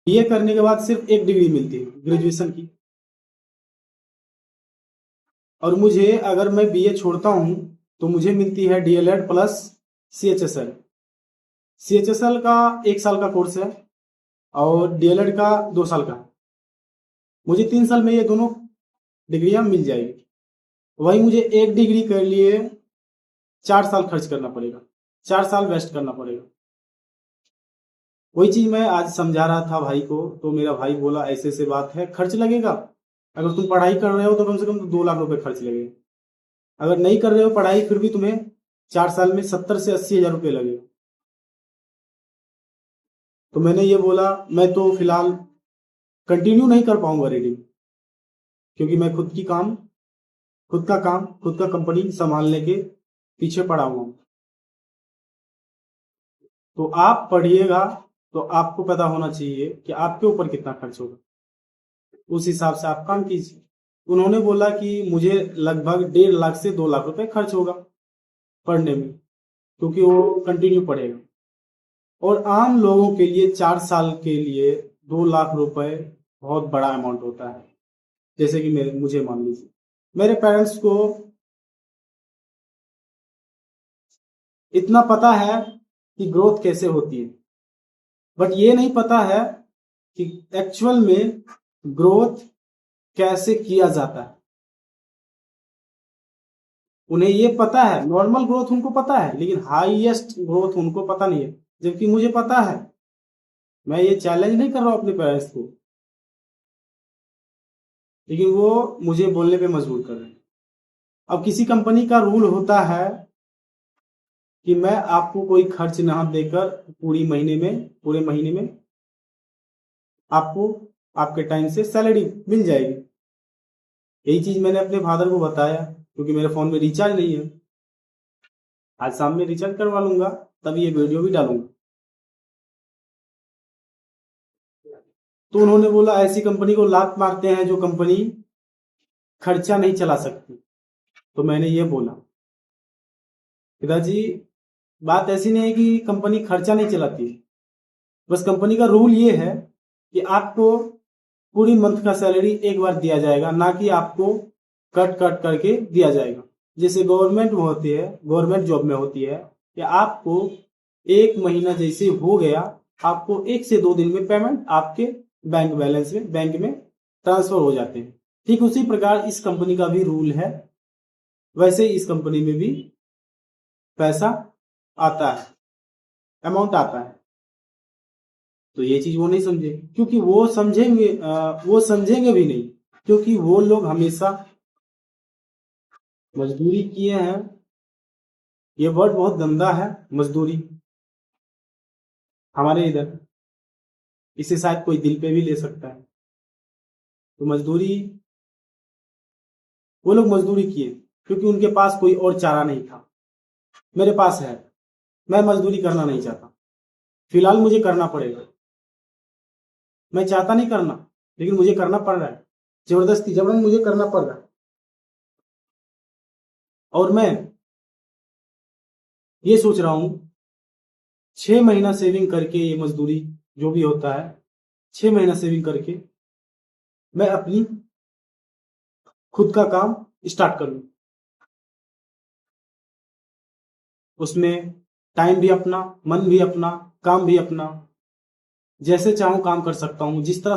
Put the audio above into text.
BA करने के बाद सिर्फ एक डिग्री मिलती है ग्रेजुएशन की, और मुझे अगर मैं बीए छोड़ता हूँ तो मुझे मिलती है डीएलएड प्लस सीएचएसएल। सीएचएसएल का 1 साल का कोर्स है और डीएलएड का 2 साल का। मुझे 3 साल में ये दोनों डिग्रियां मिल जाएगी। वही मुझे एक डिग्री के लिए 4 साल खर्च करना पड़ेगा, 4 साल वेस्ट करना पड़ेगा। वही चीज मैं आज समझा रहा था भाई को, तो मेरा भाई बोला ऐसे ऐसे बात है, खर्च लगेगा। अगर तुम पढ़ाई कर रहे हो तो कम से कम 2 लाख रुपए खर्च लगेगा। अगर नहीं कर रहे हो पढ़ाई फिर भी तुम्हें 4 साल में 70 से 80 हजार रुपये लगेगा। तो मैंने ये बोला मैं तो फिलहाल कंटिन्यू नहीं कर पाऊंगा रीडिंग, क्योंकि मैं खुद का कंपनी संभालने के पीछे पड़ा हुआ हूँ। तो आप पढ़िएगा तो आपको पता होना चाहिए कि आपके ऊपर कितना खर्च होगा, उस हिसाब से आप काम कीजिए। उन्होंने बोला कि मुझे लगभग 1.5 लाख से 2 लाख रुपए खर्च होगा पढ़ने में, क्योंकि वो कंटिन्यू पढ़ेगा। और आम लोगों के लिए 4 साल के लिए 2 लाख रुपए बहुत बड़ा अमाउंट होता है। जैसे कि मुझे मान लीजिए, मेरे पेरेंट्स को इतना पता है कि ग्रोथ कैसे होती है, बट ये नहीं पता है कि एक्चुअल में ग्रोथ कैसे किया जाता है। उन्हें ये पता है, नॉर्मल ग्रोथ उनको पता है, लेकिन हाईएस्ट ग्रोथ उनको पता नहीं है, जबकि मुझे पता है। मैं ये चैलेंज नहीं कर रहा हूं अपने पेरेंट्स को, लेकिन वो मुझे बोलने पे मजबूर कर रहे हैं। अब किसी कंपनी का रूल होता है कि मैं आपको कोई खर्च ना देकर पूरे महीने में आपको आपके टाइम से सैलरी मिल जाएगी। यही चीज मैंने अपने फादर को बताया, क्योंकि मेरे फोन में रिचार्ज नहीं है। आज शाम में रिचार्ज करवा लूंगा, तब ये वीडियो भी डालूंगा। तो उन्होंने बोला ऐसी कंपनी को लात मारते हैं जो कंपनी खर्चा नहीं चला सकती। तो मैंने ये बोला पिताजी, बात ऐसी नहीं है कि कंपनी खर्चा नहीं चलाती, बस कंपनी का रूल ये है कि आपको पूरी मंथ का सैलरी एक बार दिया जाएगा, ना कि आपको कट कट करके दिया जाएगा। जैसे गवर्नमेंट जॉब में होती है कि आपको 1 महीना जैसे हो गया, आपको 1 से 2 दिन में पेमेंट आपके बैंक में ट्रांसफर हो जाते हैं। ठीक उसी प्रकार इस कंपनी का भी रूल है, वैसे ही इस कंपनी में भी पैसा आता है, अमाउंट आता है। तो ये चीज वो नहीं समझे, क्योंकि वो समझेंगे भी नहीं, क्योंकि वो लोग हमेशा मजदूरी किए हैं। ये वर्ड बहुत गंदा है, मजदूरी हमारे इधर, इसे शायद कोई दिल पे भी ले सकता है। तो मजदूरी, वो लोग मजदूरी किए क्योंकि उनके पास कोई और चारा नहीं था। मेरे पास है, मैं मजदूरी करना नहीं चाहता, फिलहाल मुझे करना पड़ेगा। मैं चाहता नहीं करना, लेकिन मुझे करना पड़ रहा है, जबरन मुझे करना पड़ रहा है। और मैं ये सोच रहा हूं 6 महीना सेविंग करके, ये मजदूरी जो भी होता है 6 महीना सेविंग करके मैं अपनी खुद का काम स्टार्ट करूं। उसमें टाइम भी अपना, मन भी अपना, काम भी अपना, जैसे चाहूं काम कर सकता हूं, जिस तरह